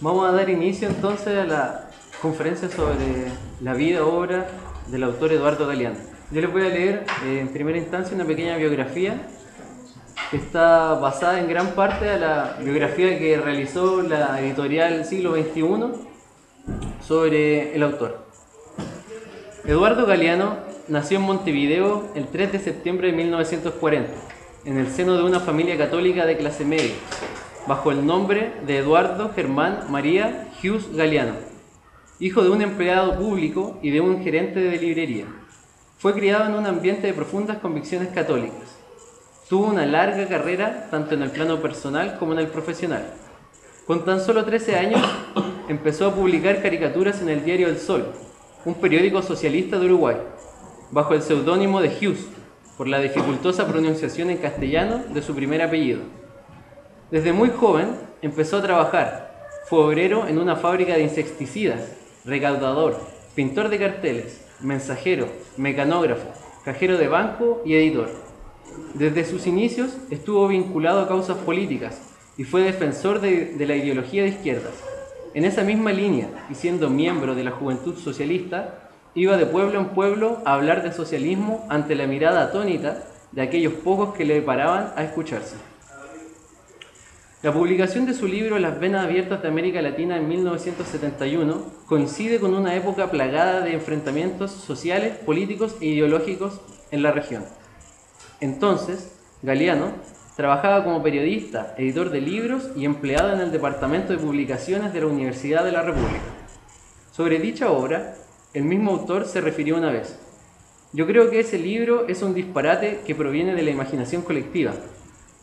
Vamos a dar inicio entonces a la conferencia sobre la vida, obra del autor Eduardo Galeano. Yo les voy a leer en primera instancia una pequeña biografía que está basada en gran parte a la biografía que realizó la editorial Siglo XXI sobre el autor. Eduardo Galeano nació en Montevideo el 3 de septiembre de 1940, en el seno de una familia católica de clase media, bajo el nombre de Eduardo Germán María Hughes Galeano, hijo de un empleado público y de un gerente de librería. Fue criado en un ambiente de profundas convicciones católicas. Tuvo una larga carrera tanto en el plano personal como en el profesional. Con tan solo 13 años empezó a publicar caricaturas en el diario El Sol, un periódico socialista de Uruguay, bajo el seudónimo de Hughes, por la dificultosa pronunciación en castellano de su primer apellido. Desde muy joven empezó a trabajar. Fue obrero en una fábrica de insecticidas, recaudador, pintor de carteles, mensajero, mecanógrafo, cajero de banco y editor. Desde sus inicios estuvo vinculado a causas políticas y fue defensor de la ideología de izquierdas. En esa misma línea, y siendo miembro de la Juventud Socialista, iba de pueblo en pueblo a hablar de socialismo ante la mirada atónita de aquellos pocos que le paraban a escucharse. La publicación de su libro Las venas abiertas de América Latina en 1971 coincide con una época plagada de enfrentamientos sociales, políticos e ideológicos en la región. Entonces, Galeano trabajaba como periodista, editor de libros y empleado en el Departamento de Publicaciones de la Universidad de la República. Sobre dicha obra, el mismo autor se refirió una vez: "Yo creo que ese libro es un disparate que proviene de la imaginación colectiva.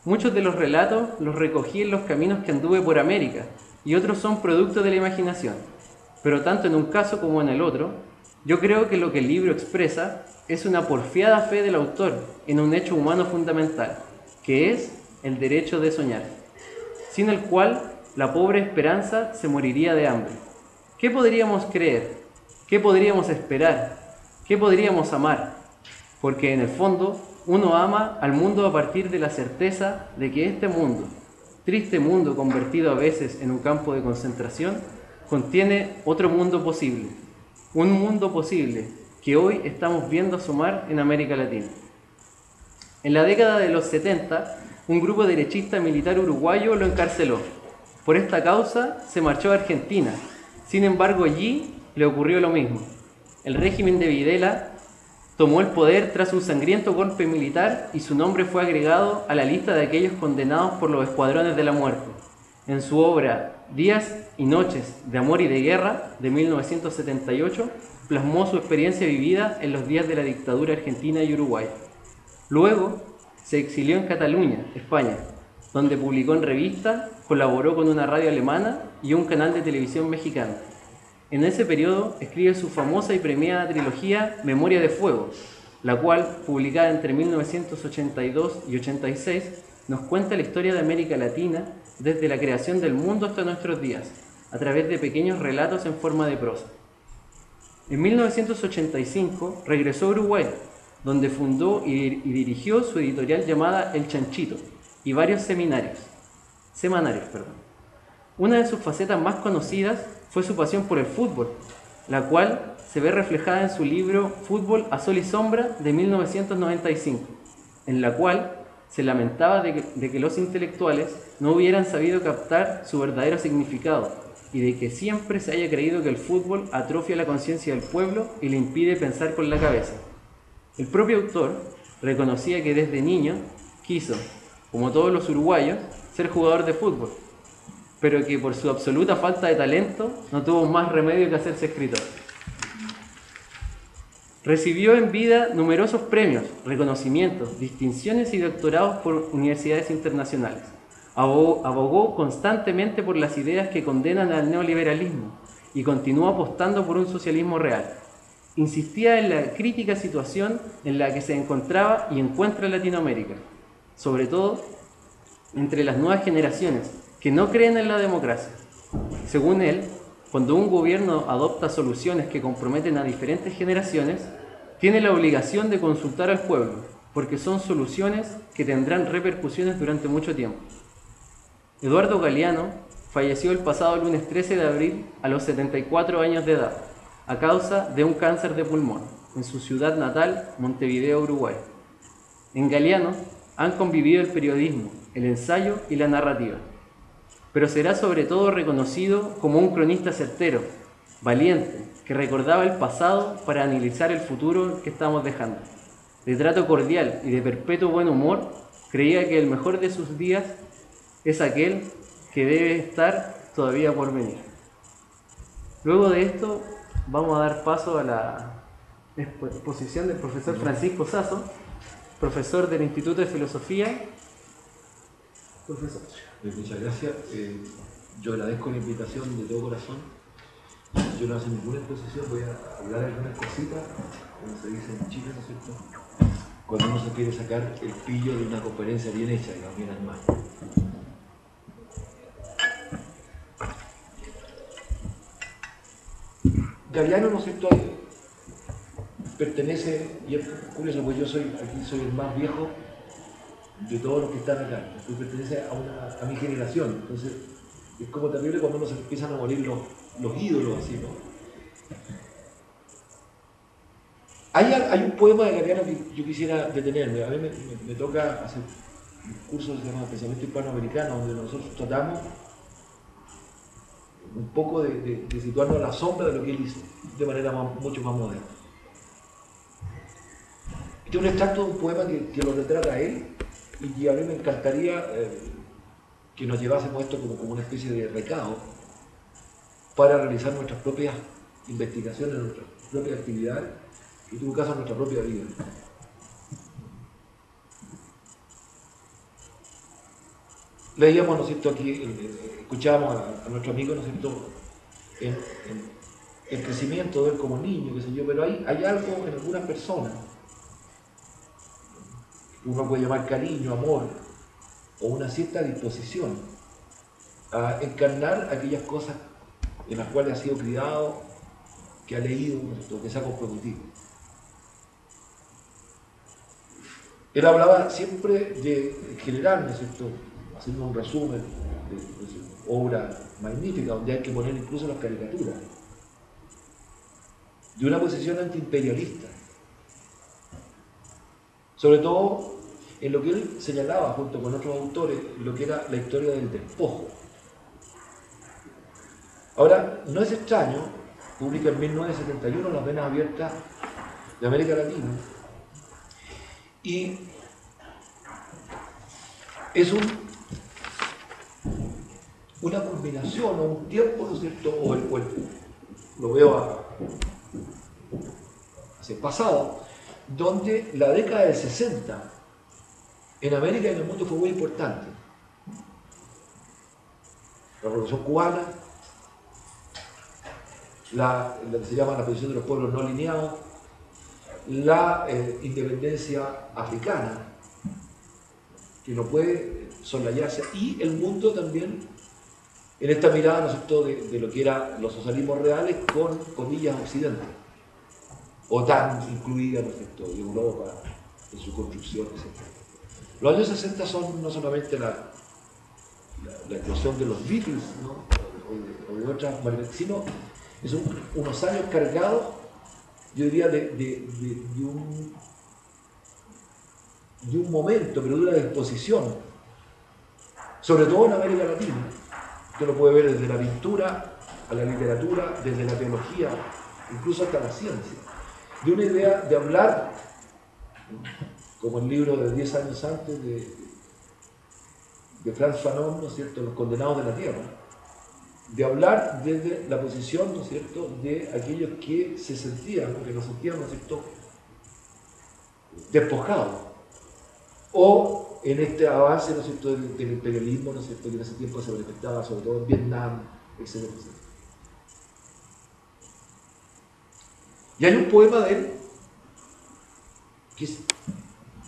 Muchos de los relatos los recogí en los caminos que anduve por América y otros son producto de la imaginación. Pero tanto en un caso como en el otro, yo creo que lo que el libro expresa es una porfiada fe del autor en un hecho humano fundamental, que es el derecho de soñar, sin el cual la pobre esperanza se moriría de hambre. ¿Qué podríamos creer? ¿Qué podríamos esperar? ¿Qué podríamos amar? Porque en el fondo uno ama al mundo a partir de la certeza de que este mundo, triste mundo convertido a veces en un campo de concentración, contiene otro mundo posible. Un mundo posible que hoy estamos viendo asomar en América Latina". En la década de los 70, un grupo derechista militar uruguayo lo encarceló. Por esta causa se marchó a Argentina. Sin embargo, allí le ocurrió lo mismo. El régimen de Videla tomó el poder tras un sangriento golpe militar y su nombre fue agregado a la lista de aquellos condenados por los escuadrones de la muerte. En su obra Días y noches de amor y de guerra, de 1978, plasmó su experiencia vivida en los días de la dictadura argentina y uruguaya. Luego se exilió en Cataluña, España, donde publicó en revistas, colaboró con una radio alemana y un canal de televisión mexicano. En ese periodo escribe su famosa y premiada trilogía Memoria de Fuego, la cual, publicada entre 1982 y 86, nos cuenta la historia de América Latina desde la creación del mundo hasta nuestros días, a través de pequeños relatos en forma de prosa. En 1985 regresó a Uruguay, donde fundó y dirigió su editorial llamada El Chanchito y varios semanarios. Una de sus facetas más conocidas fue su pasión por el fútbol, la cual se ve reflejada en su libro Fútbol a Sol y Sombra de 1995, en la cual se lamentaba de que los intelectuales no hubieran sabido captar su verdadero significado y de que siempre se haya creído que el fútbol atrofia la conciencia del pueblo y le impide pensar con la cabeza. El propio autor reconocía que desde niño quiso, como todos los uruguayos, ser jugador de fútbol, pero que por su absoluta falta de talento no tuvo más remedio que hacerse escritor. Recibió en vida numerosos premios, reconocimientos, distinciones y doctorados por universidades internacionales. Abogó constantemente por las ideas que condenan al neoliberalismo y continuó apostando por un socialismo real. Insistía en la crítica situación en la que se encontraba y encuentra Latinoamérica, sobre todo entre las nuevas generaciones que no creen en la democracia. Según él, cuando un gobierno adopta soluciones que comprometen a diferentes generaciones, tiene la obligación de consultar al pueblo, porque son soluciones que tendrán repercusiones durante mucho tiempo. Eduardo Galeano falleció el pasado lunes 13 de abril a los 74 años de edad, a causa de un cáncer de pulmón, en su ciudad natal, Montevideo, Uruguay. En Galeano han convivido el periodismo, el ensayo y la narrativa, pero será sobre todo reconocido como un cronista certero, valiente, que recordaba el pasado para analizar el futuro que estamos dejando. De trato cordial y de perpetuo buen humor, creía que el mejor de sus días es aquel que debe estar todavía por venir. Luego de esto, vamos a dar paso a la exposición del profesor Francisco Sasso, profesor del Instituto de Filosofía. Profesor. Muchas gracias. Yo agradezco la invitación de todo corazón. Yo no hago ninguna exposición, voy a hablar algunas cositas, como se dice en Chile, ¿no es cierto? Cuando uno se quiere sacar el pillo de una conferencia bien hecha, digamos, bien armada. Galeano, ¿no es cierto?, pertenece, y es curioso, porque yo aquí soy el más viejo de todos los que están acá, pertenece a mi generación, entonces es como terrible cuando uno se empiezan a morir los ídolos, así, ¿no? Hay un poema de Galeano que yo quisiera detenerme. A mí me toca hacer un curso que se llama Pensamiento Hispanoamericano, donde nosotros tratamos un poco de situarnos a la sombra de lo que él hizo, de manera mucho más moderna. Este es un extracto de un poema que lo retrata a él, y a mí me encantaría que nos llevásemos esto como una especie de recado para realizar nuestras propias investigaciones, nuestras propias actividades, y en tu caso nuestra propia vida. Leíamos, ¿no es cierto?, aquí, escuchábamos a nuestro amigo, ¿no es cierto?, en el crecimiento de él como niño, qué sé yo, pero hay algo en algunas personas que uno puede llamar cariño, amor, o una cierta disposición a encarnar aquellas cosas en las cuales ha sido criado, que ha leído, ¿no es cierto?, que se ha comprometido. Él hablaba siempre en general, ¿no es cierto?, haciendo un resumen de su obra magnífica, donde hay que poner incluso las caricaturas, de una posición antiimperialista, sobre todo en lo que él señalaba junto con otros autores, lo que era la historia del despojo. Ahora, no es extraño, publica en 1971 Las Venas Abiertas de América Latina, y es una combinación o un tiempo, ¿no es cierto?, lo veo hacia el pasado, donde la década del 60 en América y en el mundo fue muy importante. La Revolución Cubana, lo que se llama la posición de los pueblos no alineados, la independencia africana, que no puede soslayarse, y el mundo también en esta mirada, ¿no es cierto?, de lo que eran los socialismos reales con comillas occidente, OTAN incluida, ¿no es cierto?, y Europa en su construcción, etc. Los años 60 son no solamente la explosión de los Beatles, ¿no?, o de otras, sino son unos años cargados, yo diría, de un momento, pero de una disposición, sobre todo en América Latina. Usted lo puede ver desde la pintura a la literatura, desde la teología, incluso hasta la ciencia, de una idea de hablar, como el libro de 10 años antes de Frantz Fanon, ¿no es cierto?, Los Condenados de la Tierra, de hablar desde la posición, ¿no es cierto?, de aquellos que se sentían, o que nos sentían, ¿no es cierto?, despojados, o en este avance, ¿no es cierto?, del imperialismo, ¿no es cierto?, que en ese tiempo se manifestaba sobre todo en Vietnam, etc. Y hay un poema de él que es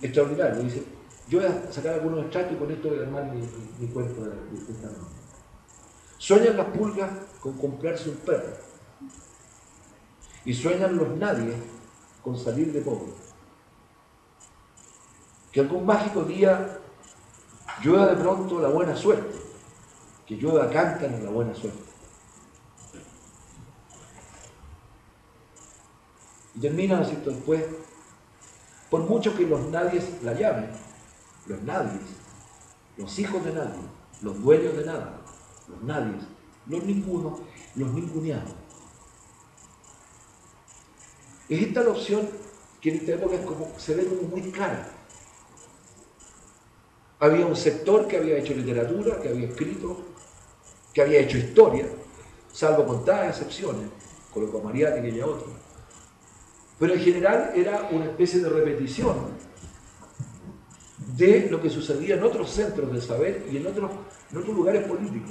extraordinario. Dice, yo voy a sacar algunos extractos y con esto voy a armar mi cuento de esta noche. Sueñan las pulgas con comprarse un perro, y sueñan los nadies con salir de pobre. Que algún mágico día llueva de pronto la buena suerte, que llueva cantan en la buena suerte. Y termina, ¿no es cierto?, después, por mucho que los nadies la llamen, los nadies, los hijos de nadie, los dueños de nada, los nadies, los ningunos, los ninguneados. Es esta la opción que en esta época se ve como muy clara. Había un sector que había hecho literatura, que había escrito, que había hecho historia, salvo contadas excepciones, colocó a Mariátegui y aquella otra. Pero en general era una especie de repetición de lo que sucedía en otros centros del saber y en otros lugares políticos.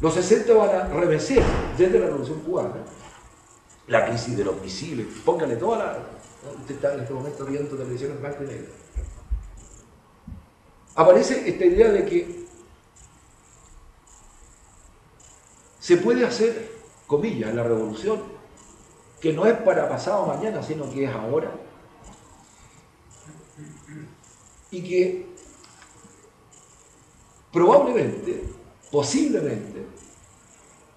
Los 60 van a remecer desde la Revolución Cubana, la crisis de los misiles, póngale toda la... Usted está en este momento viendo televisión en blanco y negro. Aparece esta idea de que se puede hacer, comillas, la revolución, que no es para pasado mañana, sino que es ahora. Y que probablemente, posiblemente,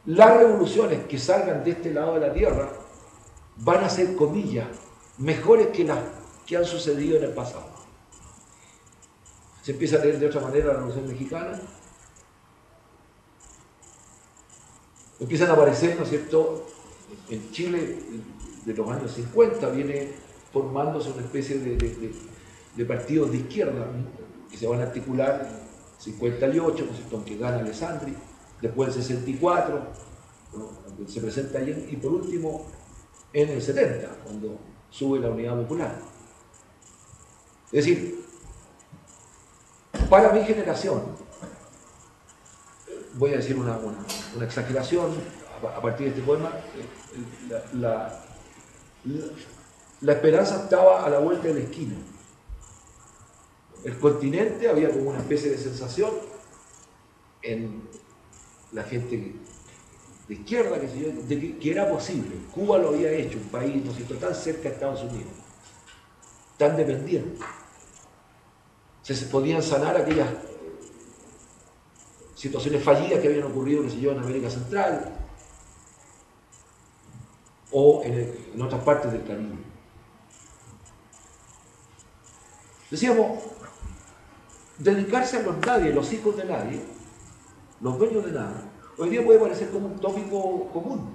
las revoluciones que salgan de este lado de la tierra van a ser, comillas, mejores que las que han sucedido en el pasado. Se empieza a leer de otra manera la Revolución Mexicana. Empiezan a aparecer, ¿no es cierto?, en Chile de los años 50 viene formándose una especie de partidos de izquierda que se van a articular en 58, ¿no es cierto?, aunque gana Alessandri, después en 64, ¿no?, se presenta ahí, y por último en el 70, cuando sube la Unidad Popular. Es decir, para mi generación, voy a decir una exageración a partir de este poema, la esperanza estaba a la vuelta de la esquina. El continente había como una especie de sensación en la gente de izquierda, de que era posible. Cuba lo había hecho, un país, ¿no es cierto?, tan cerca de Estados Unidos, tan dependiente. Se podían sanar aquellas situaciones fallidas que habían ocurrido, qué sé yo, en América Central o en otras partes del Caribe. Decíamos, dedicarse a los nadie, los hijos de nadie, los dueños de nada, hoy día puede parecer como un tópico común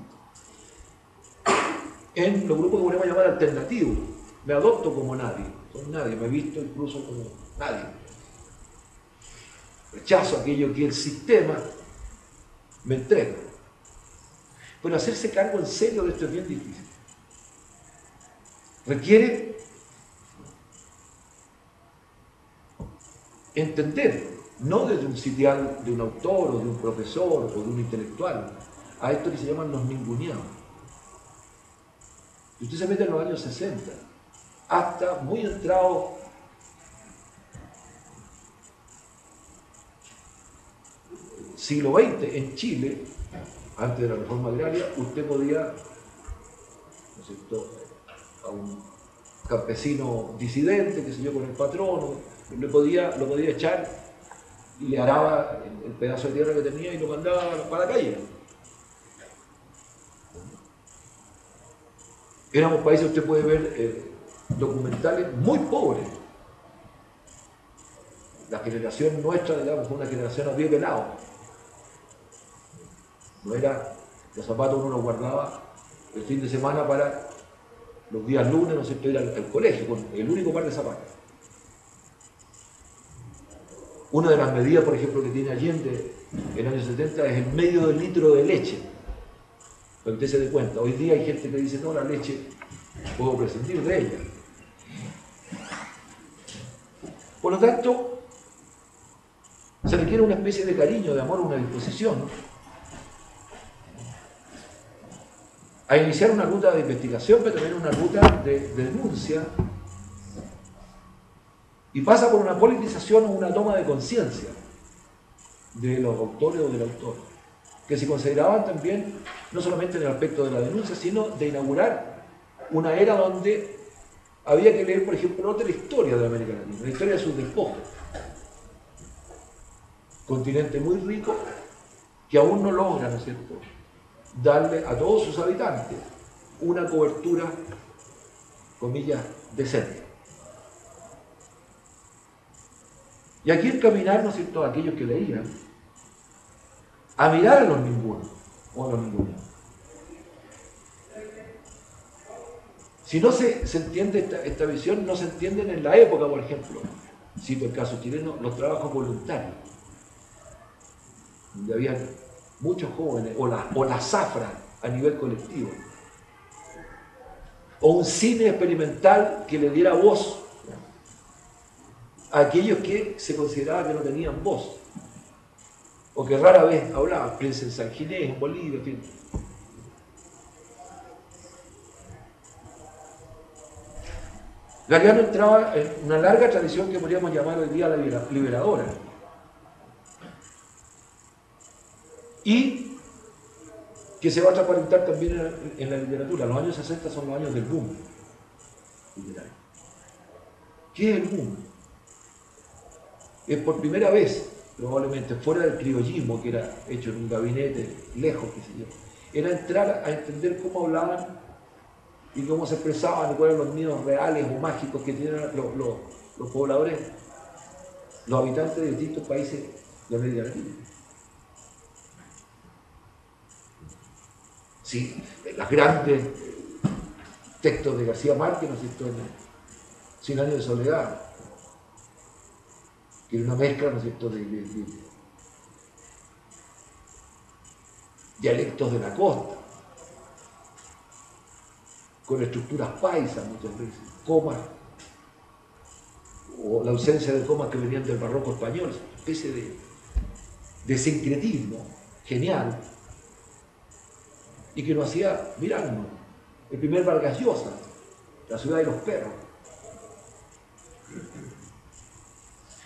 en los grupos que podemos llamar alternativos. Me adopto como nadie, soy nadie, me he visto incluso como nadie. Rechazo aquello que el sistema me entrega. Pero hacerse cargo en serio de esto es bien difícil. Requiere entender, no desde un sitial de un autor o de un profesor o de un intelectual, a esto que se llaman los ninguneados. Y usted se mete en los años 60, hasta muy entrado siglo XX en Chile, antes de la reforma agraria, usted podía, ¿no es cierto?, a un campesino disidente, qué sé yo, con el patrono, lo podía echar y le araba el pedazo de tierra que tenía y lo mandaba para la calle. Éramos países, usted puede ver documentales muy pobres. La generación nuestra, digamos, fue una generación a pie pelado. No era, los zapatos uno los guardaba el fin de semana para los días lunes, no sé, ir al colegio, con el único par de zapatos. Una de las medidas, por ejemplo, que tiene Allende en el año 70 es el medio de litro de leche. Para que usted se dé cuenta. Hoy día hay gente que dice, no, la leche puedo prescindir de ella. Por lo tanto, se requiere una especie de cariño, de amor, una disposición a iniciar una ruta de investigación, pero también una ruta de denuncia, y pasa por una politización o una toma de conciencia de los autores o del autor, que se consideraban también, no solamente en el aspecto de la denuncia, sino de inaugurar una era donde había que leer, por ejemplo, otra historia de América Latina, la historia de sus despojos. Continente muy rico que aún no logra, ¿no es cierto?, darle a todos sus habitantes una cobertura, comillas, decente. Y aquí encaminar, ¿no es cierto?, a aquellos que leían, a mirar a los ningunos o a los ningunos. Si no se entiende esta visión, no se entienden en la época, por ejemplo, cito el caso chileno, los trabajos voluntarios, donde había muchos jóvenes, o la zafra a nivel colectivo, o un cine experimental que le diera voz a aquellos que se consideraba que no tenían voz, o que rara vez hablaban, piensen en San Ginés, en Bolivia, en fin. Galeano entraba en una larga tradición que podríamos llamar hoy día la liberadora. Y que se va a transparentar también en la literatura. Los años 60 son los años del boom literario. ¿Qué es el boom? Es por primera vez, probablemente fuera del criollismo que era hecho en un gabinete lejos, qué sé yo, era entrar a entender cómo hablaban y cómo se expresaban y cuáles eran los miedos reales o mágicos que tienen los pobladores, los habitantes de distintos países de América Latina. Sí, los grandes textos de García Márquez, ¿no es cierto?, en 100 años de soledad, que era una mezcla, ¿no es cierto?, de dialectos de la costa, con estructuras paisas muchas veces, comas, o la ausencia de comas que venían del barroco español, una especie de sincretismo genial, y que nos hacía mirarnos. El primer Vargas Llosa, La ciudad de los perros.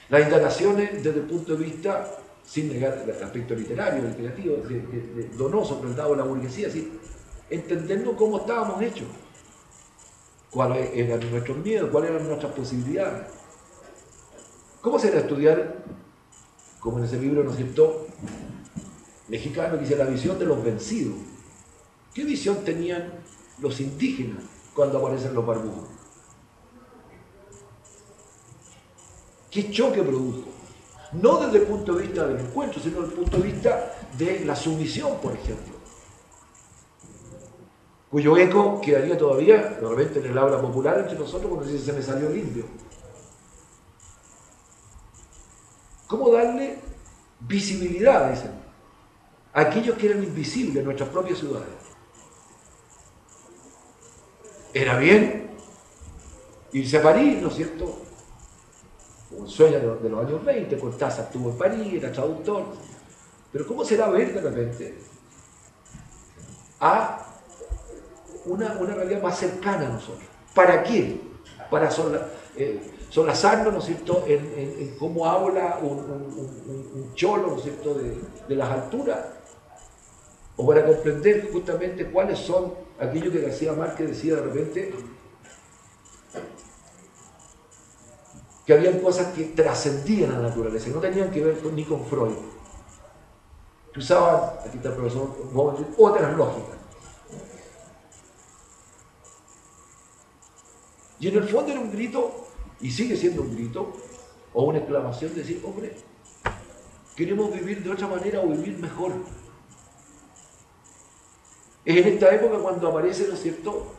Las indagaciones desde el punto de vista, sin negar el aspecto literario, el creativo, de Donoso, pero el lado de la burguesía, así, entendiendo cómo estábamos hechos, cuáles eran nuestros miedos, cuáles eran nuestras posibilidades. ¿Cómo será estudiar, como en ese libro, ¿no es cierto?, mexicano, que dice La visión de los vencidos? ¿Qué visión tenían los indígenas cuando aparecen los barbujos? ¿Qué choque produjo? No desde el punto de vista del encuentro, sino desde el punto de vista de la sumisión, por ejemplo, cuyo eco quedaría todavía, normalmente en el habla popular entre nosotros, cuando dice se me salió el indio. ¿Cómo darle visibilidad, dicen, a aquellos que eran invisibles en nuestras propias ciudades? Era bien irse a París, ¿no es cierto?, un sueño de los años 20, Cortázar estuvo en París, era traductor, pero ¿cómo será ver de repente a una realidad más cercana a nosotros? ¿Para qué? Para solazarnos, ¿no es cierto?, en cómo habla un cholo, ¿no es cierto?, de las alturas, o para comprender justamente cuáles son aquello que García Márquez decía de repente, que habían cosas que trascendían a la naturaleza, que no tenían que ver ni con Freud, que usaban, aquí está el profesor Gómez, otras lógicas. Y en el fondo era un grito, y sigue siendo un grito, o una exclamación de decir, hombre, queremos vivir de otra manera o vivir mejor. Es en esta época cuando aparece, ¿no es cierto?,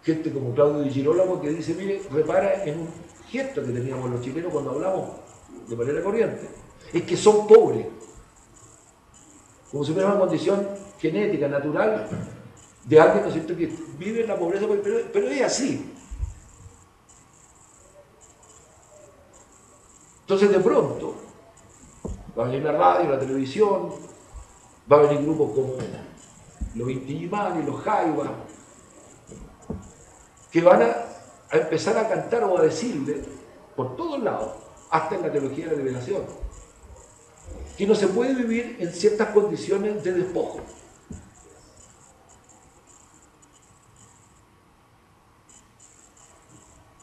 gente como Claudio Di Girolamo que dice, mire, repara en un gesto que teníamos los chilenos cuando hablamos de manera corriente, es que son pobres, como si fuera una condición genética, natural, de alguien, ¿no es cierto?, que vive en la pobreza, pero es así. Entonces de pronto va a venir la radio, la televisión, va a venir grupos como los Inti Illimani, los Jaivas, que van a empezar a cantar o a decirle por todos lados, hasta en la teología de la liberación, que no se puede vivir en ciertas condiciones de despojo.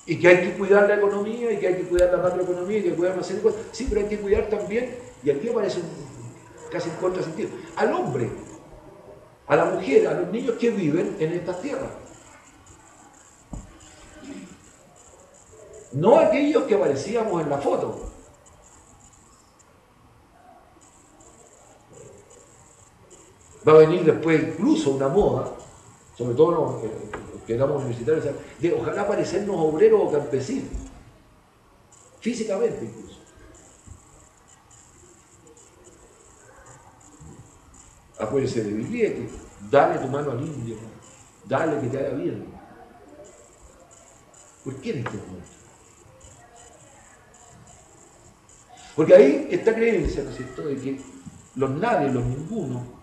Y que hay que cuidar la economía, y que hay que cuidar la macroeconomía, y que hay que cuidar una serie de cosas. Sí, pero hay que cuidar también, y aquí aparece casi en contrasentido, al hombre, a la mujer, a los niños que viven en estas tierras. No aquellos que aparecíamos en la foto. Va a venir después incluso una moda, sobre todo los que éramos universitarios, de ojalá parecernos obreros o campesinos, físicamente incluso. Acuérdense de Bibliete, dale tu mano al indio, dale que te haga bien. ¿Por qué en este momento? Porque ahí esta creencia, ¿no es cierto?, de que los nadie, los ninguno,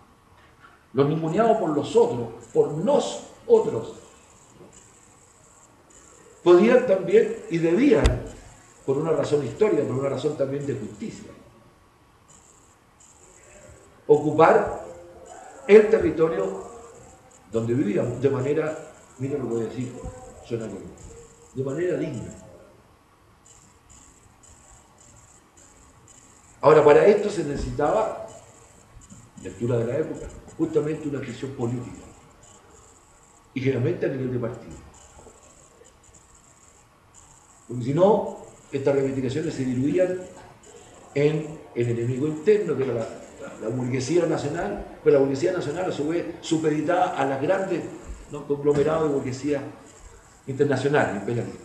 los ninguneados por los otros, por nosotros, podían también y debían, por una razón histórica, por una razón también de justicia, ocupar el territorio donde vivíamos de manera, mira lo que voy a decir, suena bien, de manera digna. Ahora, para esto se necesitaba, lectura de la época, justamente una decisión política, y generalmente a nivel de partido. Porque si no, estas reivindicaciones se diluían en el enemigo interno, que era la burguesía nacional, pero la burguesía nacional a su vez supeditada a las grandes, ¿no?, conglomerados de burguesía internacional, imperialista.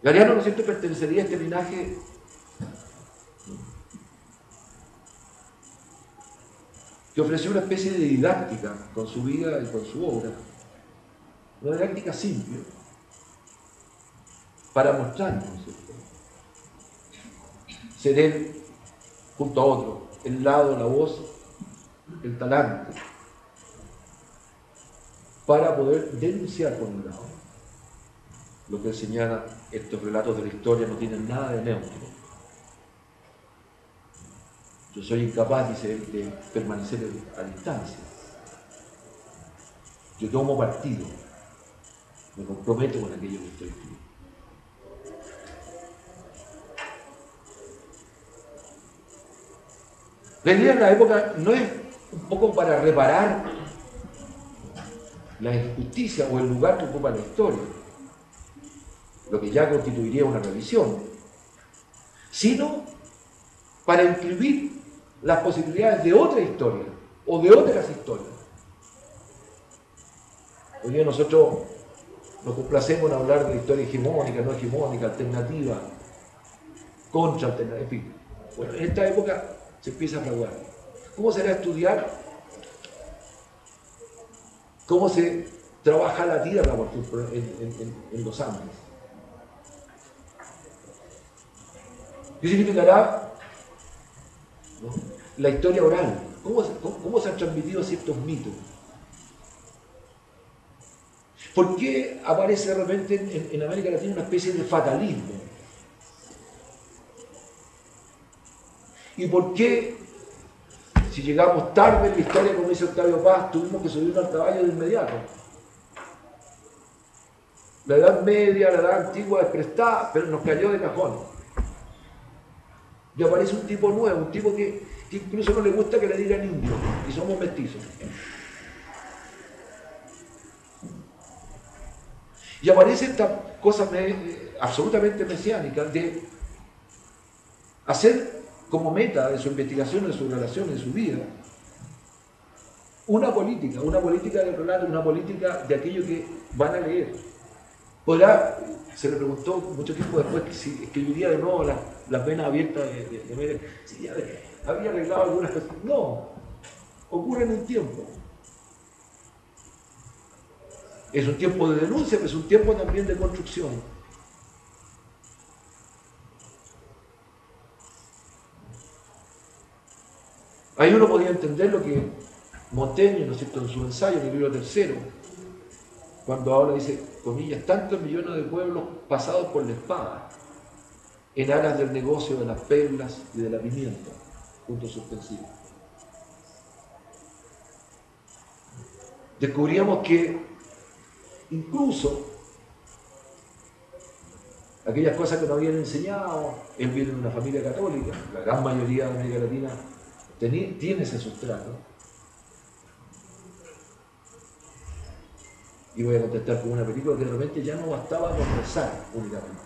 Galeano, ¿no es cierto?, pertenecería a este linaje que ofreció una especie de didáctica con su vida y con su obra, una didáctica simple, para mostrarnos, ¿no es cierto?, ser él, junto a otro, el lado, la voz, el talante, para poder denunciar por un lado lo que señala estos relatos de la historia no tienen nada de neutro. Yo soy incapaz, dice él, de permanecer a distancia. Yo tomo partido, me comprometo con aquello que estoy escribiendo. La idea en la época no es un poco para reparar la injusticia o el lugar que ocupa la historia, lo que ya constituiría una revisión, sino para inscribir las posibilidades de otra historia o de otras historias. Hoy día nosotros nos complacemos en hablar de historia hegemónica, no hegemónica, alternativa, contra alternativa, en fin. Bueno, en esta época se empieza a fraguar. ¿Cómo será estudiar cómo se trabaja la tierra, por ejemplo, en los Andes? ¿Qué significará, ¿no?, la historia oral? ¿Cómo se han transmitido ciertos mitos? ¿Por qué aparece de repente en América Latina una especie de fatalismo? ¿Y por qué, si llegamos tarde en la historia, como dice Octavio Paz, tuvimos que subirnos al caballo de inmediato? La Edad Media, la Edad Antigua es prestada, pero nos cayó de cajón. Y aparece un tipo nuevo, un tipo que incluso no le gusta que le digan indio, y somos mestizos. Y aparece esta cosa absolutamente mesiánica de hacer como meta de su investigación, de su relación, de su vida, una política del relato, una política de aquello que van a leer. Se le preguntó mucho tiempo después que si escribiría de nuevo las venas abiertas de Mérez, si ya había arreglado algunas cosas. No, ocurre en un tiempo. Es un tiempo de denuncia, pero es un tiempo también de construcción. Ahí uno podía entender lo que Montaigne, ¿no es cierto?, en su ensayo, en el libro tercero, cuando ahora dice, comillas, tantos millones de pueblos pasados por la espada, en aras del negocio de las perlas y de la pimienta, punto suspensivo. Descubríamos que incluso aquellas cosas que nos habían enseñado. Él viene de una familia católica, la gran mayoría de América Latina tiene ese sustrato. Y voy a contestar con una película que de repente ya no bastaba con rezar únicamente,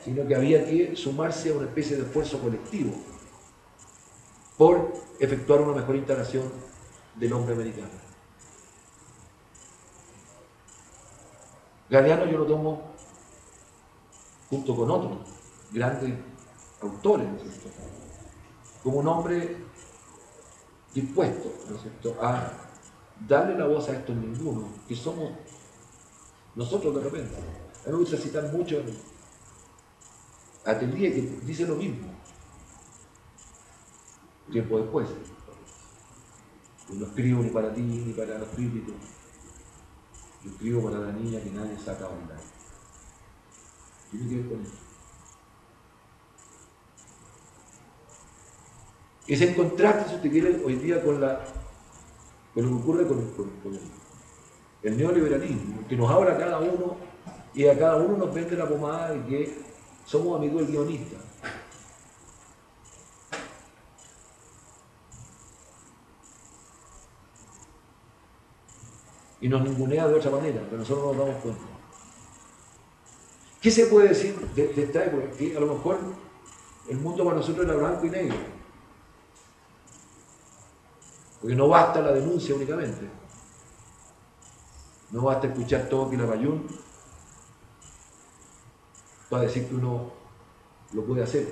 sino que había que sumarse a una especie de esfuerzo colectivo por efectuar una mejor instalación del hombre americano. Galeano yo lo tomo junto con otros grandes autores, ¿no es cierto?, como un hombre dispuesto, ¿no es cierto?, a darle la voz a estos ningunos, que somos nosotros de repente. A mí me gusta citar mucho a Atelier, que dice lo mismo tiempo después. No escribo ni para ti ni para los críticos, yo escribo para la niña que nadie saca a bailar. Tiene que ver con eso. Es en contraste, si usted quiere, hoy día con lo que ocurre con el neoliberalismo, que nos habla a cada uno y a cada uno nos vende la pomada de que somos amigos del guionista. Y nos ningunea de otra manera, pero nosotros no nos damos cuenta. ¿Qué se puede decir de esta época? Que a lo mejor el mundo para nosotros era blanco y negro. Porque no basta la denuncia únicamente. No basta escuchar todo Quilapayún para decir que uno lo puede hacer.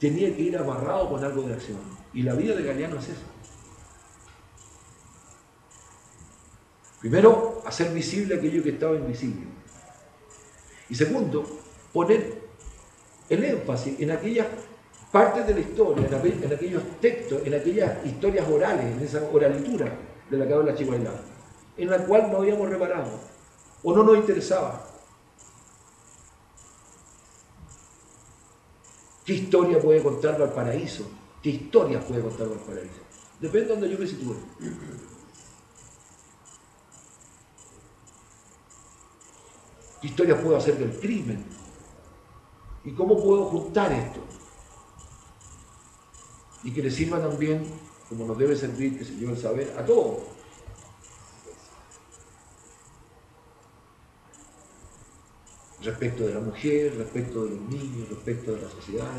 Tenía que ir amarrado con algo de acción. Y la vida de Galeano es eso. Primero, hacer visible aquello que estaba invisible. Y segundo, poner el énfasis en aquellas partes de la historia, en aquellos textos, en aquellas historias orales, en esa oralitura de la que habla Chihuahua, en la cual no habíamos reparado o no nos interesaba. ¿Qué historia puede contar Valparaíso? ¿Qué historias puede contar Valparaíso? Depende de donde yo me sitúe. ¿Qué historias puedo hacer del crimen? ¿Y cómo puedo juntar esto? Y que le sirva también, como nos debe servir, que se lleve el saber, a todos. Respecto de la mujer, respecto de los niños, respecto de la sociedad.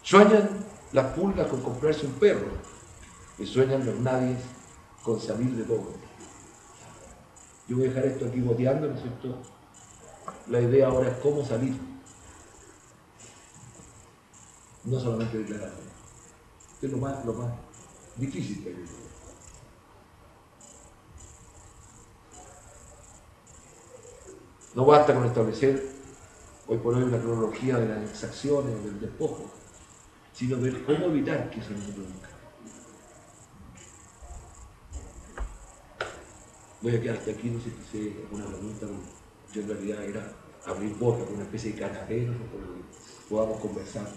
Sueñan las pulgas con comprarse un perro, y sueñan los nadies con salir de todo. Yo voy a dejar esto aquí boteando, ¿no es cierto? La idea ahora es cómo salir. No solamente declarar. Esto es lo más difícil que hay. No basta con establecer hoy por hoy una cronología de las exacciones, del despojo, sino ver cómo evitar que eso no se produzca. Voy a quedar hasta aquí, no sé si hice alguna pregunta, yo en realidad era abrir boca con una especie de canapé, ¿no?, por lo que podamos conversar.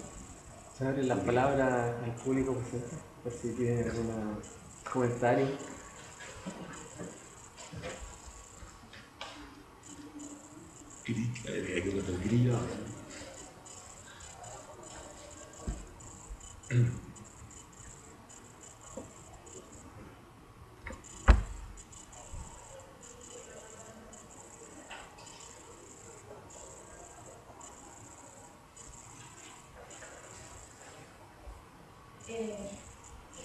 Se abren las palabras al público presente, por si tienen algún comentario. Hay que contar el grillo.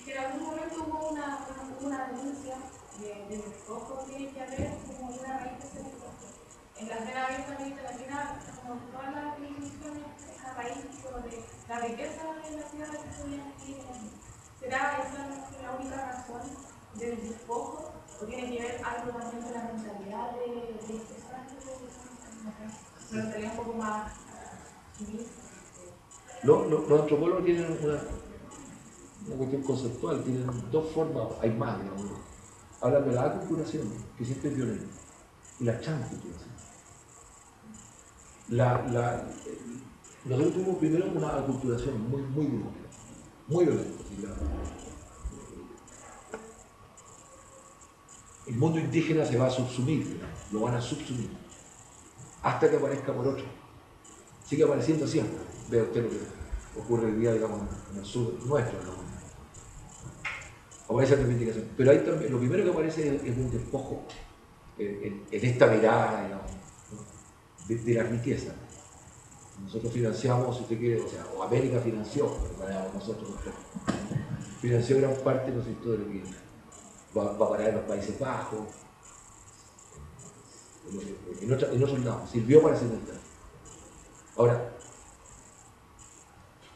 Que en algún momento hubo una denuncia de despojo que tiene que haber como una raíz de ese despojo. En la escena abierta de América Latina, como todas las definiciones, esa raíz de la riqueza de la ciudad que se veía aquí. ¿Será esa la única razón del despojo? ¿O tiene que ver algo también con la mentalidad de estos años? Una mentalidad un poco más civil. Los antropólogos tienen una cuestión conceptual, tienen dos formas, hay más, digamos. Hablan de la aculturación, que siempre es violenta, y la transculturación. Nosotros tuvimos primero una aculturación muy dura, muy violento. El mundo indígena se va a subsumir, lo van a subsumir, hasta que aparezca por otro. Sigue apareciendo siempre. Vea usted lo que ocurre el día, digamos, en el sur nuestro, ¿no? Aparece la reivindicación. Pero ahí también, lo primero que aparece es un despojo en esta mirada, digamos, ¿no? de la riqueza. Nosotros financiamos, si usted quiere, o América financió, nosotros financió gran parte, ¿no sé, todo lo que va a parar en los Países Bajos, en otros lados, sirvió para cimentar. Ahora,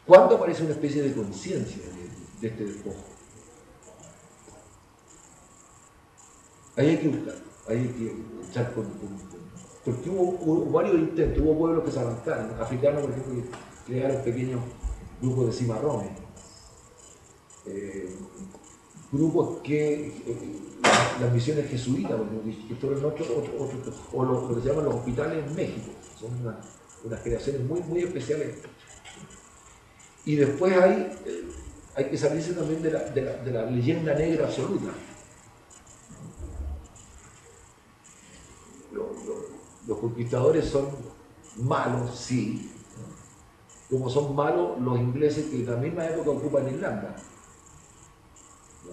¿cuándo aparece una especie de conciencia de este despojo? Ahí hay que buscar, ahí hay que echar porque hubo varios intentos, hubo pueblos que se arrancaron, africanos, por ejemplo, que crearon pequeños grupos de cimarrones, grupos que las misiones jesuitas, por ejemplo, que fueron otros, o lo que se llaman los hospitales en México, son unas creaciones muy especiales. Y después hay que salirse también de la leyenda negra absoluta. Los conquistadores son malos, sí, como son malos los ingleses que en la misma época ocupan Irlanda,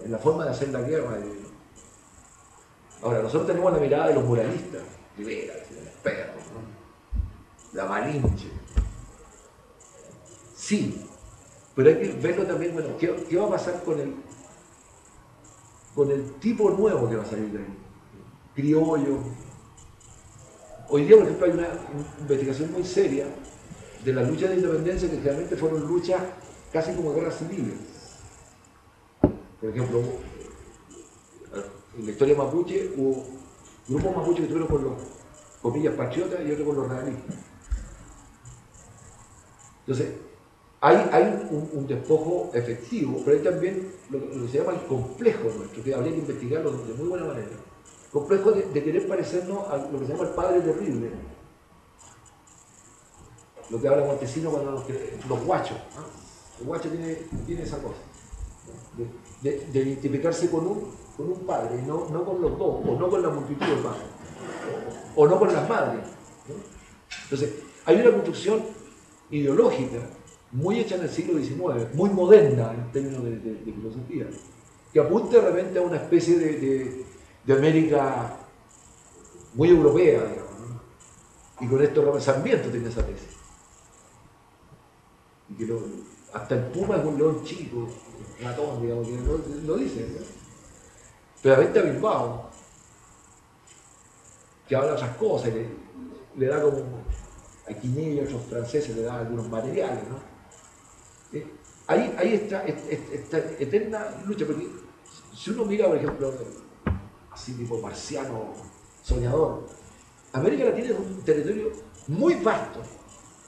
en la forma de hacer la guerra. Ahora, nosotros tenemos la mirada de los moralistas, Rivera, de los perros, ¿no? La Malinche. Sí, pero hay que verlo también, bueno, ¿qué va a pasar con el tipo nuevo que va a salir de ahí? Criollo. Hoy día, por ejemplo, hay una investigación muy seria de las luchas de independencia que realmente fueron luchas casi como guerras civiles. Por ejemplo, en la historia mapuche hubo grupos mapuches que estuvieron con los, comillas, patriotas y otros con los realistas. Entonces, hay un despojo efectivo, pero hay también lo que se llama el complejo nuestro, que habría que investigarlo de muy buena manera. Complejo de querer parecernos a lo que se llama el padre terrible. Lo que habla Montesino cuando los guachos. ¿No? El guacho tiene esa cosa. De identificarse con un padre, no con los dos, o no con la multitud de padres, o no con las madres. ¿No? Entonces, hay una construcción ideológica muy hecha en el siglo XIX, muy moderna en términos de filosofía, que apunta de repente a una especie de América muy europea, digamos, ¿no? Y con esto Sarmiento tiene esa tesis. Y que hasta el puma es un león chico, ratón, digamos, que lo dice, ¿no? Pero a venta Bilbao, que habla de otras cosas, le da como a Quiñé y a otros franceses, le da algunos materiales, ¿no? Ahí está esta eterna lucha, porque si uno mira, por ejemplo, así tipo marciano, soñador, América Latina es un territorio muy vasto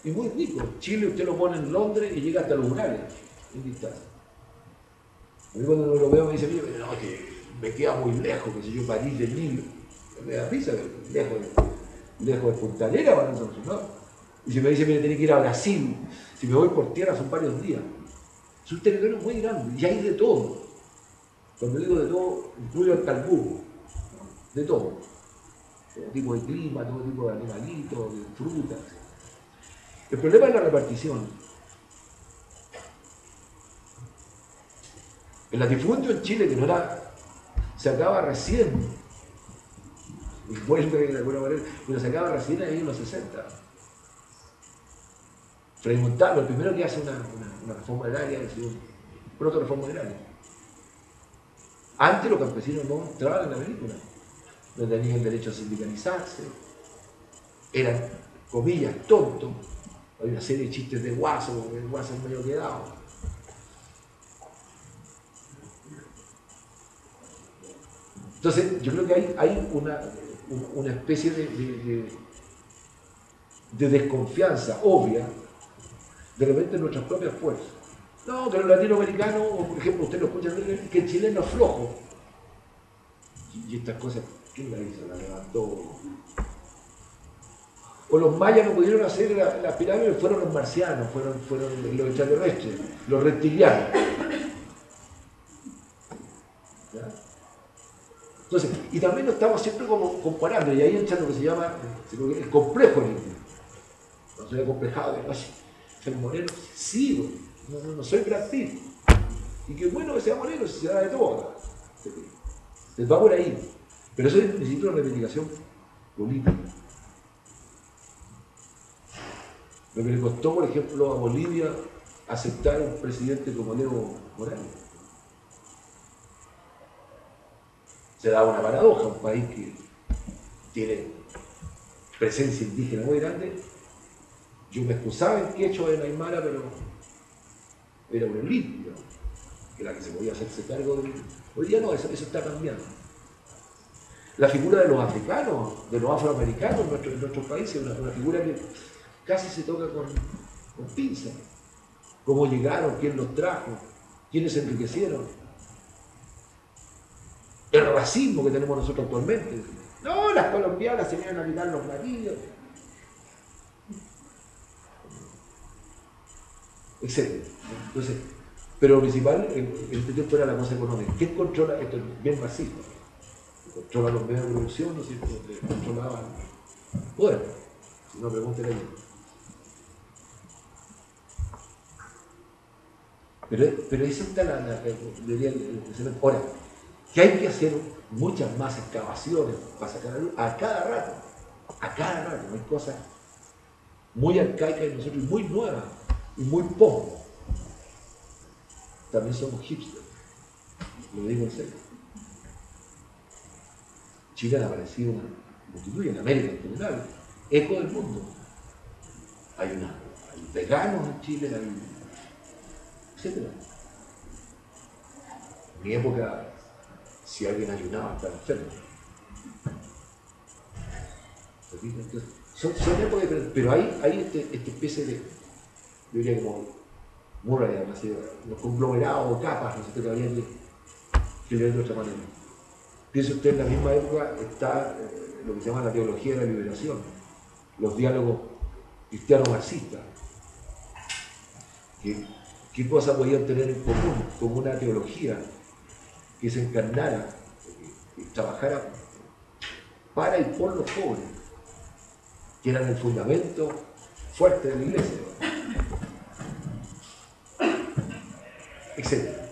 y muy rico. Chile usted lo pone en Londres y llega hasta los Urales en distancia. A mí cuando lo veo me dice, mira, no, que me queda muy lejos, que si yo París del Nilo, me da risa, lejos de Puntalera para nosotros, ¿no? Y si me dice, mira, tenés que ir a Brasil, si me voy por tierra son varios días. Es un territorio muy grande y hay de todo. Cuando digo de todo, incluyo el carburo, de todo. Todo tipo de clima, todo tipo de animalitos, de frutas. El problema es la repartición. El latifundio en Chile, que no era, se acaba recién, y vuelve de alguna manera, pero se acaba recién ahí en los 60. Frei Montalva, el primero que hace una reforma agraria, es un proto-reforma agraria. Antes los campesinos no entraban en la película, no tenían derecho a sindicalizarse, eran, comillas, tontos. Hay una serie de chistes de Guaso, el Guaso es medio quedado. Entonces, yo creo que hay una especie de desconfianza obvia de repente en nuestras propias fuerzas. No, que los latinoamericanos, o por ejemplo, usted lo escucha, que el chileno es flojo. Y estas cosas, ¿quién la hizo? La levantó. O los mayas no pudieron hacer las pirámides, fueron los marcianos, fueron los extraterrestres, los reptilianos. ¿Ya? Entonces, y también nos estamos siempre como comparando, y ahí entra lo que se llama el complejo olímpico. No soy acomplejado, que soy moreno. Sí, no soy Brad Pitt. Y qué bueno que sea moreno, si se da de todo. Les va por ahí. Pero eso necesita una reivindicación política. Lo que le costó, por ejemplo, a Bolivia aceptar a un presidente como Evo Morales. Se da una paradoja, un país que tiene presencia indígena muy grande. Yo me excusaba en quechua de Aymara, pero era un elite, ¿no? Que era la que se podía hacerse cargo de. Hoy día no, eso está cambiando. La figura de los africanos, de los afroamericanos en nuestros países, es una figura que casi se toca con pinza. Cómo llegaron, quién los trajo, quiénes se enriquecieron. El racismo que tenemos nosotros actualmente. No, las colombianas se vienen a mirar los maridos, etc. Entonces, pero lo principal en este tiempo era la cosa económica. ¿Quién controla esto? Es bien racista. Controla los medios de producción, ¿no es cierto? Controlaba el poder. Si no, pregúntele a ellos. Pero esa está ahora, que hay que hacer muchas más excavaciones para sacar la luz a cada rato. Hay cosas muy arcaicas en nosotros y muy nuevas y muy poco. También somos hipsters, lo digo en serio. Chile ha aparecido una multitud, en América en general, eco del mundo. Hay veganos en Chile, etc. En mi época, si alguien ayunaba, estaba enfermo. Entonces, son épocas diferentes, pero hay esta especie de, yo diría como Murray, además, los conglomerados o capas, no sé qué había que leer de otra manera. Piensa usted, en la misma época está lo que se llama la teología de la liberación, los diálogos cristiano-marxistas. ¿Qué cosas podían tener en común? Como una teología que se encarnara, que trabajara para y por los pobres, que eran el fundamento fuerte de la iglesia, etc.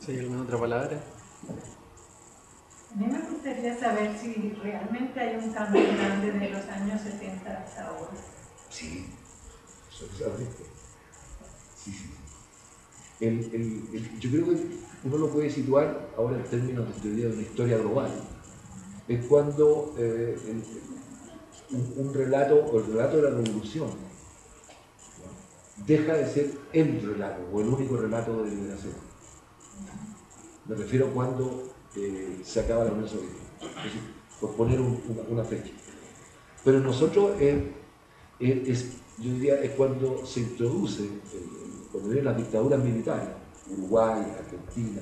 ¿Hay alguna otra palabra? A mí me gustaría saber si realmente hay un cambio grande de los años 70 hasta ahora. Sí, absolutamente. Sí. Yo creo que uno lo puede situar ahora en términos de teoría de una historia global. Es cuando un relato, o el relato de la revolución, deja de ser el relato o el único relato de liberación. Me refiero cuando se acaba la Unión Soviética, es decir, por poner una fecha. Pero nosotros yo diría, es cuando se introduce, cuando vienen las dictaduras militares, Uruguay, Argentina,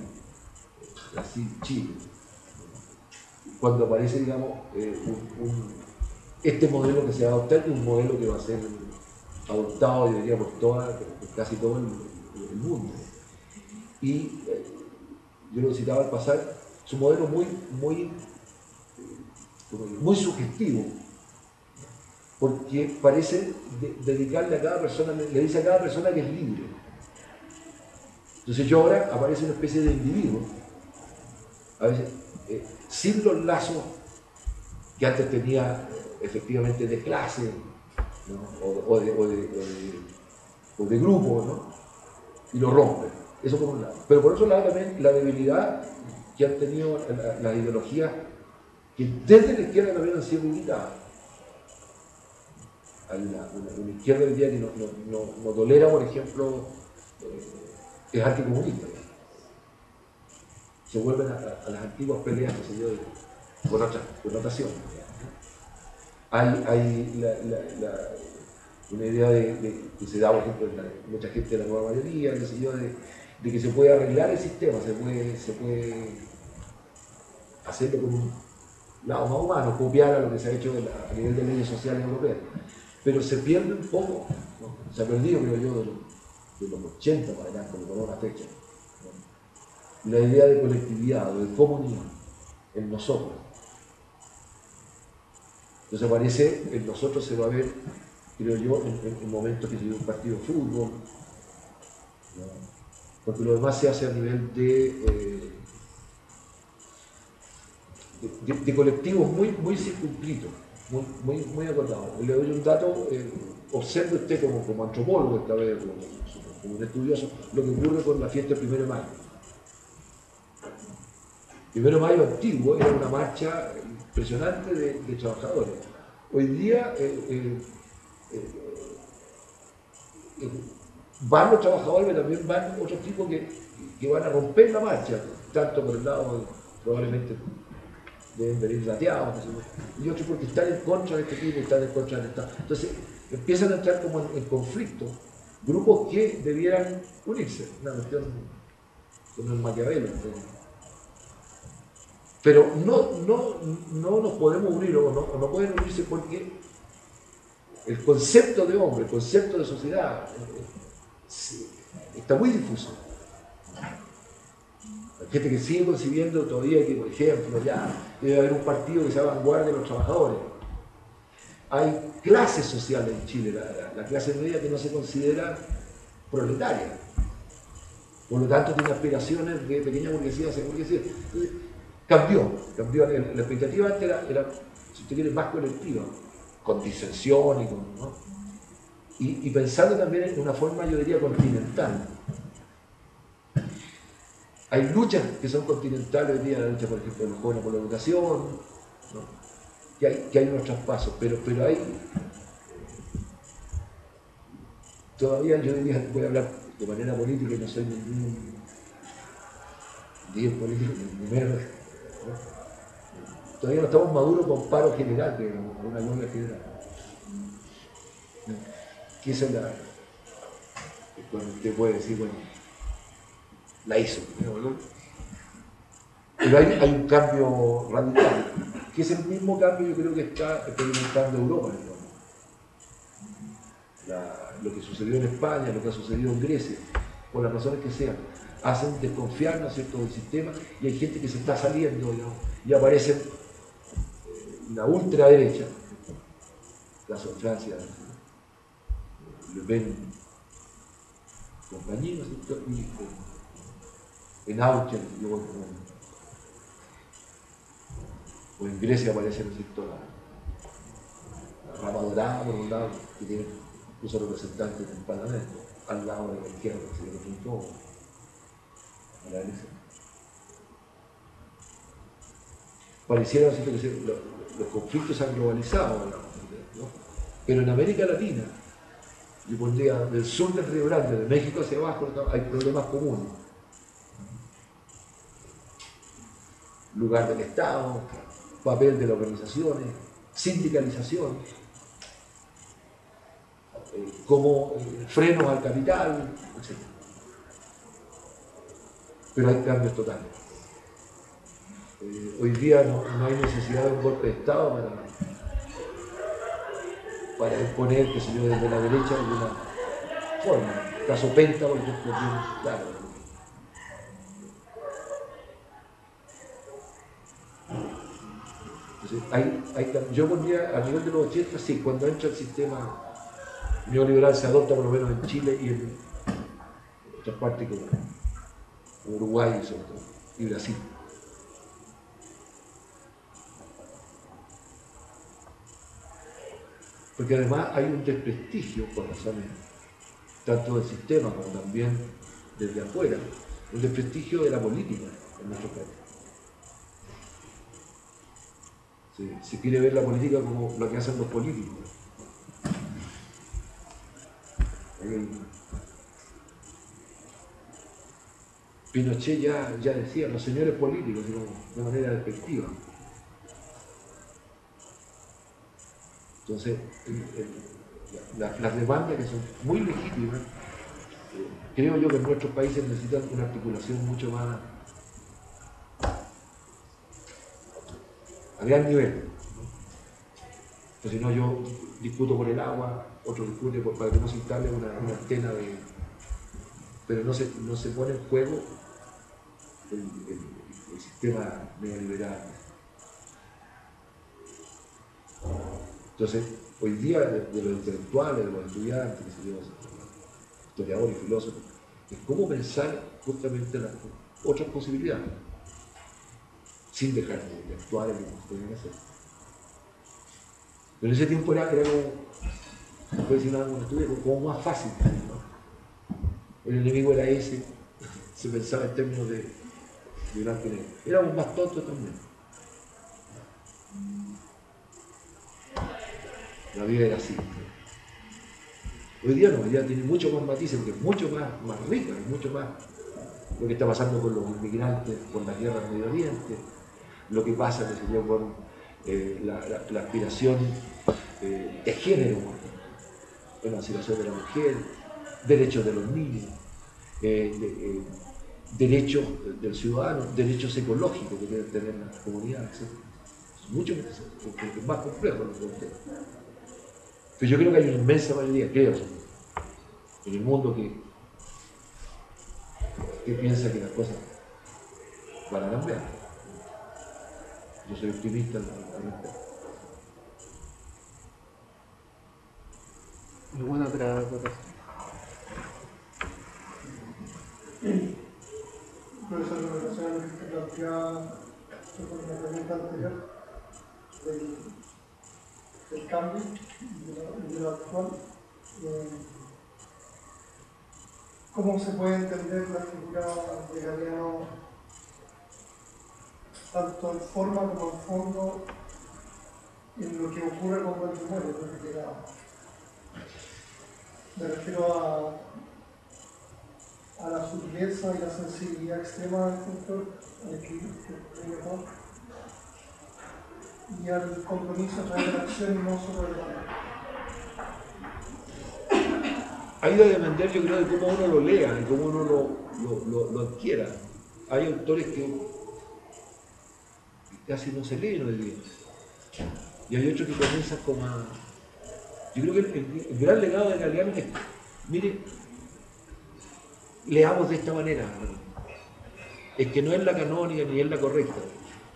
Brasil, Chile, cuando aparece, digamos, este modelo que se va a adoptar, que es un modelo que va a ser adoptado, yo diría, por casi todo el mundo. Y yo lo citaba al pasar, es un modelo muy sugestivo, porque parece dedicarle a cada persona, le dice a cada persona que es libre. Entonces yo ahora aparece una especie de individuo, a veces sin los lazos que antes tenía efectivamente de clase, ¿no? o de grupo, ¿no? Y lo rompe. Eso por un lado. Pero por otro lado también la debilidad que han tenido las ideologías que desde la izquierda también han sido limitadas. Hay una izquierda hoy día que no tolera, por ejemplo, es anticomunista. Se vuelven a las antiguas peleas, qué sé yo, con otra connotación. Hay una idea que se da, por ejemplo, en mucha gente de la nueva mayoría, qué sé yo, de que se puede arreglar el sistema, se puede hacerlo con un lado más humano, copiar a lo que se ha hecho a nivel de leyes sociales europeas. Pero se pierde un poco ¿no? Se ha perdido, creo yo, de los 80 para acá, con una fecha. ¿No? La idea de colectividad, de comunidad, en nosotros. Entonces aparece, en nosotros se va a ver, creo yo, en momentos que se ve un partido de fútbol, ¿no? Porque lo demás se hace a nivel de colectivos muy circunscritos, muy acotados. Le doy un dato, observe usted como antropólogo esta vez, como un estudioso, lo que ocurre con la fiesta del 1 de mayo. El 1 de mayo antiguo era una marcha impresionante de trabajadores. Hoy día van los trabajadores, pero también van otros tipos que van a romper la marcha, tanto por el lado probablemente deben venir lateados, y otros porque están en contra de este tipo, están en contra del Estado. Entonces empiezan a entrar como en conflicto grupos que debieran unirse, una cuestión como el Maquiavelo. Pero no nos podemos unir o no pueden unirse porque el concepto de hombre, el concepto de sociedad está muy difuso. Hay gente que sigue concibiendo todavía que, por ejemplo, ya debe haber un partido que sea vanguardia de los trabajadores. Hay clases sociales en Chile, la clase media que no se considera proletaria. Por lo tanto, tiene aspiraciones de pequeña burguesía hacia burguesía. Cambió. La expectativa antes era, si usted quiere, más colectiva, con disensión y con, ¿no? Y pensando también en una forma, yo diría, continental. Hay luchas que son continentales hoy día, la lucha, por ejemplo, de los jóvenes por la educación, ¿no? que hay unos traspasos, pero hay, todavía yo diría, voy a hablar de manera política y no soy ningún político, ni menos, ¿no? Todavía no estamos maduros con paro general, con una huelga general. Que esa es la, cuando usted puede decir, bueno, la hizo, ¿no? Pero hay un cambio radical, que es el mismo cambio yo creo que está experimentando Europa en el mundo. Lo que sucedió en España, lo que ha sucedido en Grecia, por las razones que sean, hacen desconfiar, ¿no es cierto?, del sistema, y hay gente que se está saliendo, ¿no? Y aparece la ultraderecha, caso de Francia, Le Pen, compañía, ¿no es cierto?, y en Austria, luego o en Grecia aparece, ¿no es cierto?, la rama dorada, por un lado, que tiene incluso representantes del Parlamento, al lado de la izquierda, que se le presentó a la derecha. Pareciera, ¿no es cierto?, que los conflictos se han globalizado, ¿no? Pero en América Latina, yo pondría del sur del Río Grande, de México hacia abajo, hay problemas comunes. Lugar del Estado, papel de las organizaciones, sindicalización, como frenos al capital, etc. Pero hay cambios totales. Hoy día no hay necesidad de un golpe de Estado para imponer, qué sé yo, desde la derecha de una forma. El caso Penta, por ejemplo, bien claro. Entonces, yo pondría a nivel de los 80, sí, cuando entra el sistema neoliberal se adopta por lo menos en Chile y en otras partes como Uruguay sobre todo, y Brasil. Porque además hay un desprestigio, por razones tanto del sistema como también desde afuera, un desprestigio de la política en nuestro país. Se quiere ver la política como lo que hacen los políticos. Pinochet ya decía, los señores políticos, de manera despectiva. Entonces, las demandas que son muy legítimas, creo yo que en nuestros países necesitan una articulación mucho más a gran nivel, ¿no? Pues si no, yo discuto por el agua, otro discute para que no se instale una antena de... Pero no se pone en juego el sistema neoliberal. Entonces, hoy día, de los intelectuales, de los estudiantes, historiadores y filósofos, es cómo pensar justamente las otras posibilidades, sin dejar de actuar en lo que se tiene que hacer. Pero en ese tiempo era como, puede decir un estudio, como más fácil, ¿no? El enemigo era ese, se pensaba en términos de blanco y negro. Éramos más tontos también. La vida era así. Hoy día no, hoy día tiene mucho más matices, porque es mucho más rica, es mucho más lo que está pasando con los inmigrantes, con las guerras en Medio Oriente, lo que pasa, qué sé yo, con la aspiración de género, en la situación de la mujer, derechos de los niños, derechos del ciudadano, derechos ecológicos que deben tener las comunidades, etc. Es mucho más complejo lo que usted. Pero yo creo que hay una inmensa mayoría, creo, en el mundo que piensa que las cosas van a cambiar. Yo soy optimista al respecto. ¿Alguna otra cosa? Profesor, en relación a lo que usted planteaba sobre la pregunta anterior del cambio de lo actual, ¿cómo se puede entender la figura de Galeano tanto en forma como en fondo en lo que ocurre cuando él se muere? Me refiero a la sutileza y la sensibilidad extrema del pintor, al equilibrio y al compromiso a través de la acción y no solo de la palabra. Ahí va a depender, yo creo, de cómo uno lo lea y cómo uno lo adquiera. Hay autores que casi no se leen hoy día. Y hay otros que comienzan como a... Yo creo que el gran legado de Galeano es, mire, leamos de esta manera. Es que no es la canónica ni es la correcta.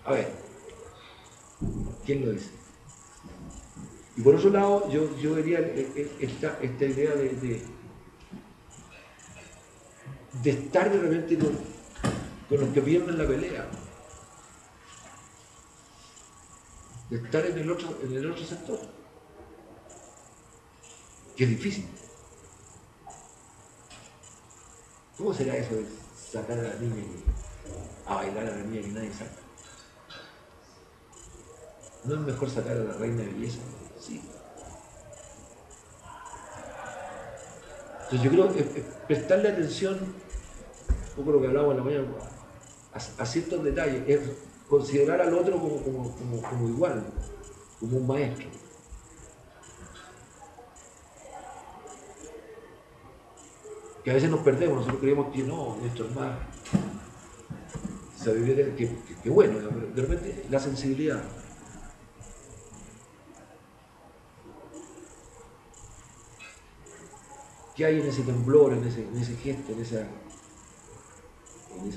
A ver, ¿quién lo dice? Y por otro lado, yo vería esta idea de estar de repente con los que pierden la pelea. De estar en el otro sector. Que es difícil. ¿Cómo será eso de sacar a la niña a bailar a la niña que nadie saca? ¿No es mejor sacar a la reina de belleza? Sí. Entonces yo creo que prestarle atención, un poco lo que hablábamos en la mañana, a ciertos detalles, es considerar al otro como igual, como un maestro. Que a veces nos perdemos, nosotros creemos que no, nuestro hermano, que bueno, pero de repente la sensibilidad. ¿Qué hay en ese temblor, en ese gesto, en esa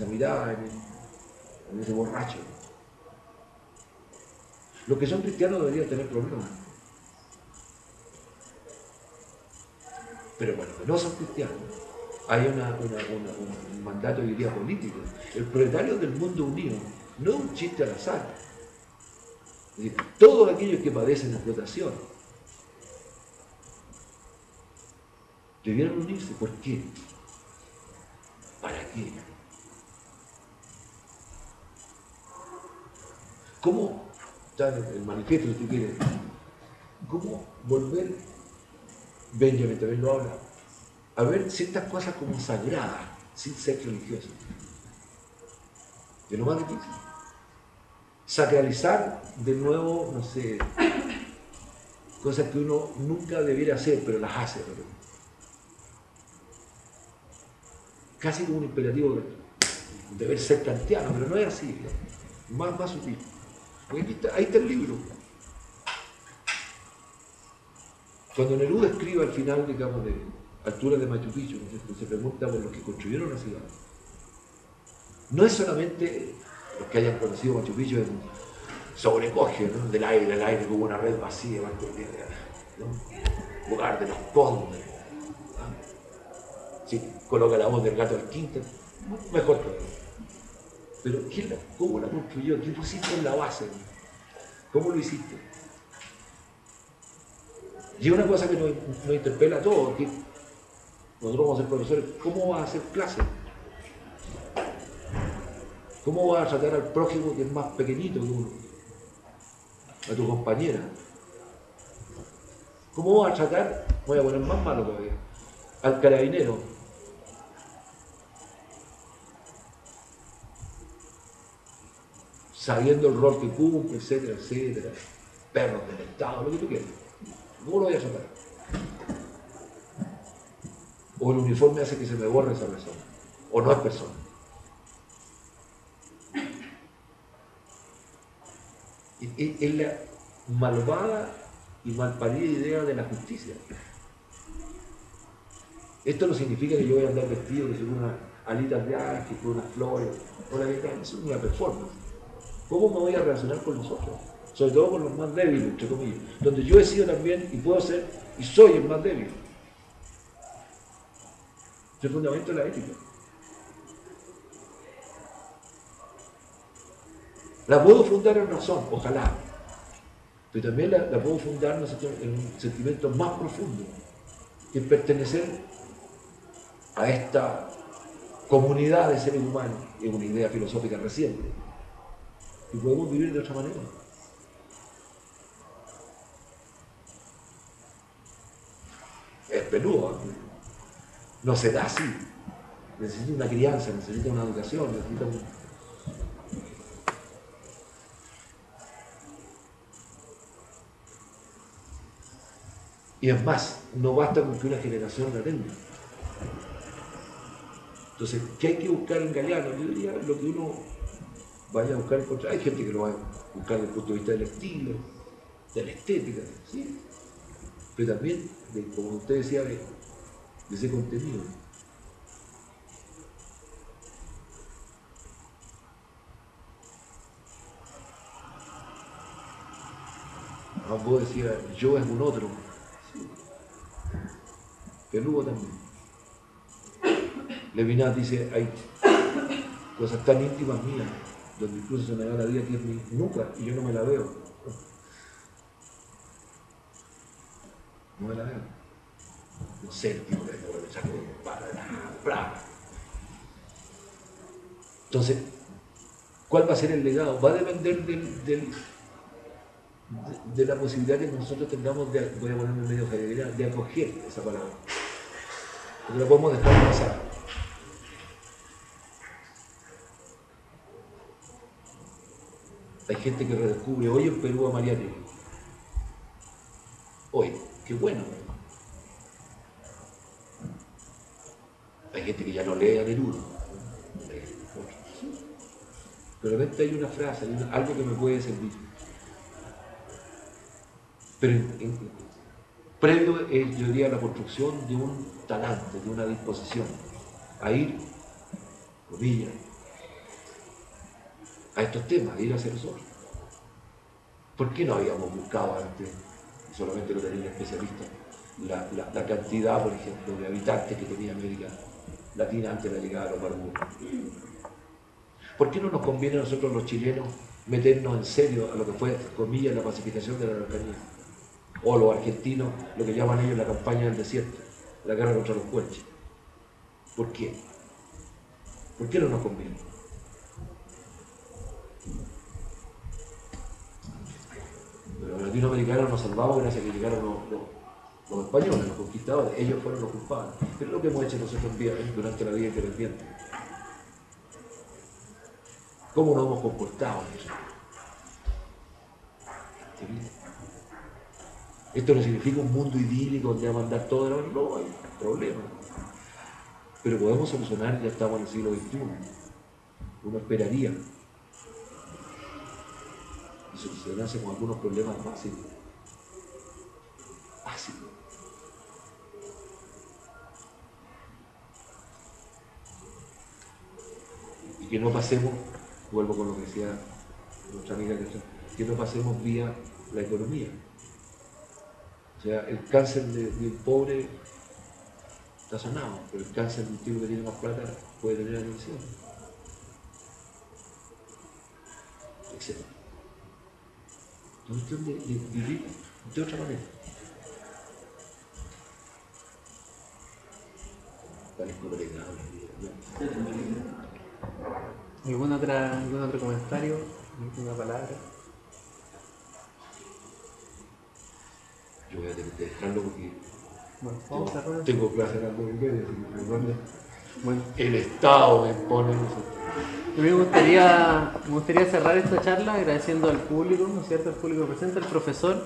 mirada, en ese borracho? Los que son cristianos deberían tener problemas. Pero bueno, que no son cristianos, hay un mandato, diría, político. El proletario del mundo unido no es un chiste al azar. Es decir, todos aquellos que padecen explotación debieron unirse. ¿Por qué? ¿Para qué? ¿Cómo, está en el manifiesto si quiere, cómo volver, Benjamin también lo habla, a ver ciertas cosas como sagradas, sin ser religioso? Es lo más difícil. Sacralizar de nuevo, no sé, cosas que uno nunca debiera hacer, pero las hace. Casi como un imperativo de deber ser kantiano, pero no es así, ¿no? Más sutil. Porque ahí está el libro. Cuando Neruda escribe al final, digamos, de altura de Machu Picchu, ¿no es cierto?, se pregunta por los que construyeron la ciudad. No es solamente los que hayan conocido Machu Picchu en sobrecoge, ¿no?, del aire, el aire como una red vacía, ¿no?, lugar de los condes. Si coloca la voz del gato al quinto, mejor todavía. Pero ¿cómo la construyó? ¿Qué pusiste en la base? ¿Cómo lo hiciste? Y una cosa que nos interpela a todos, que nosotros vamos a ser profesores, ¿cómo vas a hacer clase? ¿Cómo vas a tratar al prójimo que es más pequeñito que uno? A tu compañera. ¿Cómo vas a tratar, voy a poner más malo todavía, al carabinero? Sabiendo el rol que cumple, etcétera, etcétera, perros del Estado, lo que tú quieras. ¿Cómo lo voy a tratar? O el uniforme hace que se me borre esa persona, o no es persona. Es la malvada y malparida idea de la justicia. Esto no significa que yo voy a andar vestido con unas alitas de ángel, con unas flores, o la vida, eso es una performance. ¿Cómo me voy a relacionar con los otros? Sobre todo con los más débiles, entre comillas, donde yo he sido también y puedo ser y soy el más débil. Es el fundamento de la ética. La puedo fundar en razón, ojalá, pero también la puedo fundar en un sentimiento más profundo, que es pertenecer a esta comunidad de seres humanos, es una idea filosófica reciente, y podemos vivir de otra manera. Es peludo, ¿eh? No se da así. Necesita una crianza, necesita una educación, necesita un... Y es más, no basta con que una generación la tenga. Entonces, ¿qué hay que buscar en Galeano? Yo diría lo que uno vaya a buscar encontrar. Hay gente que lo va a buscar desde el punto de vista del estilo, de la estética, ¿sí? Pero también, como usted decía, de ese contenido. Vos decías, yo es un otro. Sí. Peludo también. Levinas dice, hay cosas tan íntimas mías, donde incluso se me da la vida que es mi nuca y yo no me la veo. No me la veo. No sé el tipo de saco para. Entonces, ¿cuál va a ser el legado? Va a depender de la posibilidad que nosotros tengamos de, voy a ponerme medio general, de acoger esa palabra. Porque la podemos dejar pasar. Hay gente que redescubre hoy en Perú a Mariátegui. Hoy, qué bueno. Hay gente que ya no lee a Neruda. Pero de repente hay una frase, hay algo que me puede servir. Pero previo es, yo diría, la construcción de un talante, de una disposición a ir, comillas, a estos temas, a ir hacia nosotros. ¿Por qué no habíamos buscado antes, y solamente lo tenía el especialista, la cantidad, por ejemplo, de habitantes que tenía América Latina antes de la llegada de los barbudos? ¿Por qué no nos conviene a nosotros los chilenos meternos en serio a lo que fue, comillas, la pacificación de la Araucanía? O los argentinos, lo que llaman ellos la campaña del desierto, la guerra contra los puelches. ¿Por qué? ¿Por qué no nos conviene? Pero los latinoamericanos nos salvamos gracias a que llegaron los españoles, los conquistadores. Ellos fueron los culpables. Pero es lo que hemos hecho nosotros durante la vida independiente. ¿Cómo nos hemos comportado? Esto no significa un mundo idílico donde va a mandar todo de la mano. No, hay problemas. Pero podemos solucionar, ya estamos en el siglo XXI. Uno esperaría. Y solucionarse con algunos problemas básicos. Básicos. que no pasemos, vuelvo con lo que decía nuestra amiga, que no pasemos vía la economía. O sea, el cáncer de un pobre está sanado, pero el cáncer de un tipo que tiene más plata puede tener atención. Etc. Es cuestión de vivir de otra manera. ¿Algún otro comentario? ¿Alguna palabra? Yo voy a tener que dejarlo porque Bueno, vamos a cerrar. tengo clase en algo y medio, así que perdón. Bueno, El Estado me impone eso. a mí me gustaría cerrar esta charla agradeciendo al público, ¿no es cierto?, al público presente, al profesor,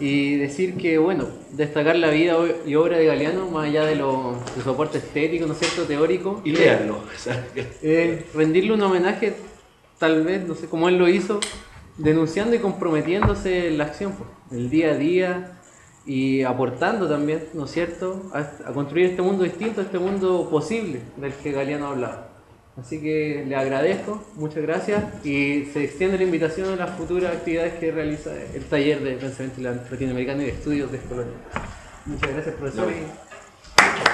y decir que, bueno, destacar la vida y obra de Galeano, más allá de su aporte estético, ¿no es cierto?, teórico, Y léanlo. rendirle un homenaje, tal vez, no sé, como él lo hizo, denunciando y comprometiéndose en la acción, pues, el día a día, y aportando también, ¿no es cierto?, a construir este mundo distinto, este mundo posible del que Galeano hablaba. Así que le agradezco, muchas gracias, y se extiende la invitación a las futuras actividades que realiza el taller de pensamiento latinoamericano y de estudios de Colonia. Muchas gracias, profesor. No.